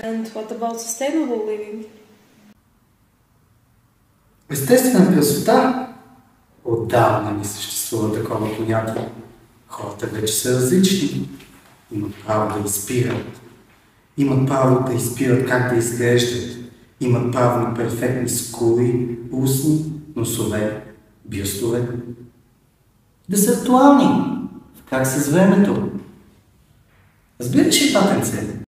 And what about sustainable living? Естествена красота отдавна не съществува такова понятие. Хората вече са различни. Имат право да изпират. Имат право да избират как да изглеждат. Имат право на перфектни скули, устни, носове, бюстове. Да са актуални, в как с времето. Разбираш ли, татенце?